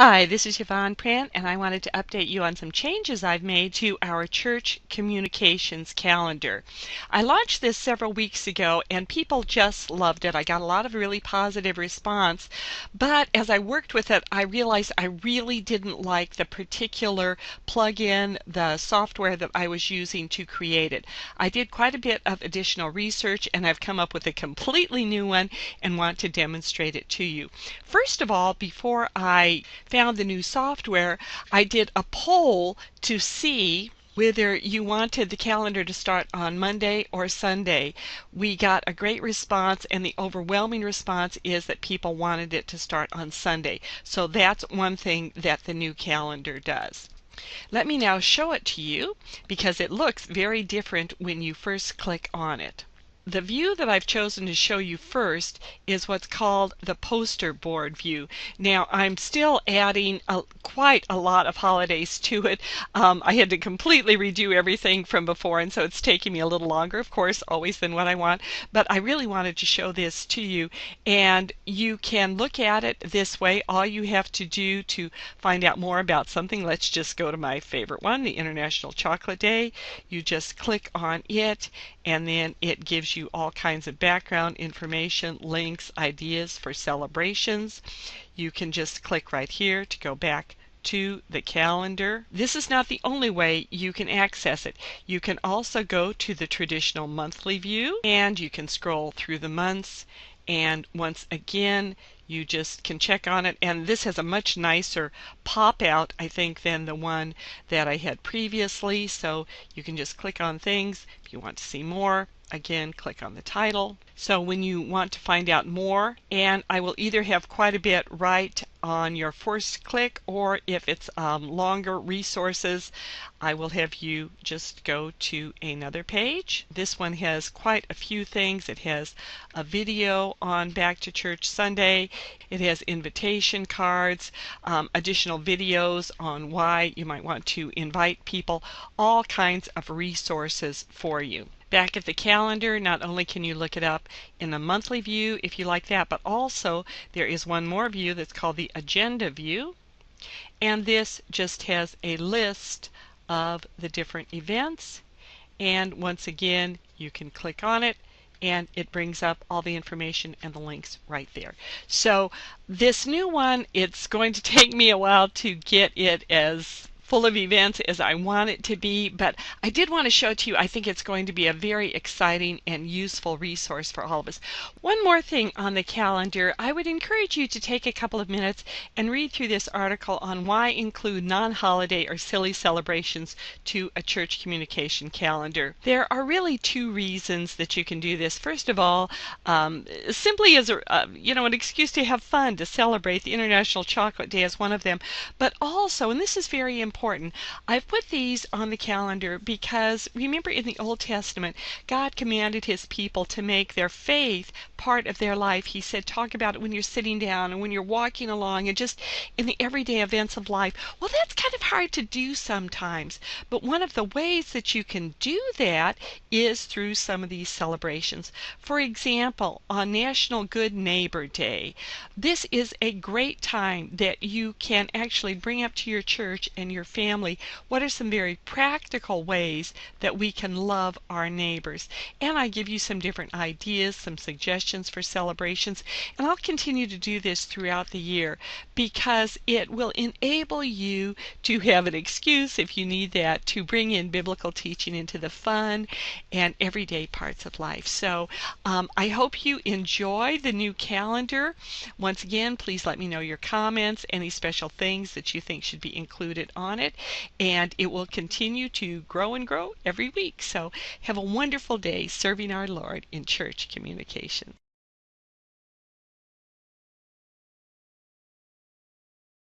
Hi, this is Yvonne Prant, and I wanted to update you on some changes I've made to our church communications calendar. I launched this several weeks ago, and people just loved it. I got a lot of really positive response, but as I worked with it, I realized I really didn't like the particular plugin, the software that I was using to create it. I did quite a bit of additional research, and I've come up with a completely new one and want to demonstrate it to you. First of all, before I found the new software, I did a poll to see whether you wanted the calendar to start on Monday or Sunday. We got a great response, and the overwhelming response is that people wanted it to start on Sunday. So that's one thing that the new calendar does. Let me now show it to you because it looks very different when you first click on it. The view that I've chosen to show you first is what's called the poster board view. Now I'm still adding quite a lot of holidays to it. I had to completely redo everything from before, and so it's taking me a little longer, of course, always than what I want. But I really wanted to show this to you, and you can look at it this way. All you have to do to find out more about something, let's just go to my favorite one, the International Chocolate Day. You just click on it, and then it gives you all kinds of background information, links, ideas for celebrations. You can just click right here to go back to the calendar. This is not the only way you can access it. You can also go to the traditional monthly view, and you can scroll through the months, and once again you just can check on it, and this has a much nicer pop out, I think, than the one that I had previously. So you can just click on things. If you want to see more, again, click on the title. So when you want to find out more, and I will either have quite a bit right on your first click, or if it's longer resources, I will have you just go to another page. This one has quite a few things. It has a video on Back to Church Sunday. It has invitation cards, additional videos on why you might want to invite people, all kinds of resources for you. Back at the calendar, not only can you look it up in the monthly view if you like that, but also there is one more view that's called the agenda view, and this just has a list of the different events, and once again you can click on it and it brings up all the information and the links right there. So this new one, it's going to take me a while to get it as full of events as I want it to be, but I did want to show it to you. I think it's going to be a very exciting and useful resource for all of us. One more thing on the calendar, I would encourage you to take a couple of minutes and read through this article on why include non-holiday or silly celebrations to a church communication calendar. There are really two reasons that you can do this. First of all, simply as an excuse to have fun, to celebrate. The International Chocolate Day is one of them, but also, and this is very important, I've put these on the calendar because remember in the Old Testament, God commanded his people to make their faith part of their life. He said, talk about it when you're sitting down and when you're walking along and just in the everyday events of life. Well, that's kind of hard to do sometimes, but one of the ways that you can do that is through some of these celebrations. For example, on National Good Neighbor Day, this is a great time that you can actually bring up to your church and your family what are some very practical ways that we can love our neighbors. And I give you some different ideas, some suggestions for celebrations, and I'll continue to do this throughout the year because it will enable you to have an excuse, if you need that, to bring in biblical teaching into the fun and everyday parts of life. So I hope you enjoy the new calendar. Once again, please let me know your comments, any special things that you think should be included on it, and it will continue to grow and grow every week. So have a wonderful day serving our Lord in church communication.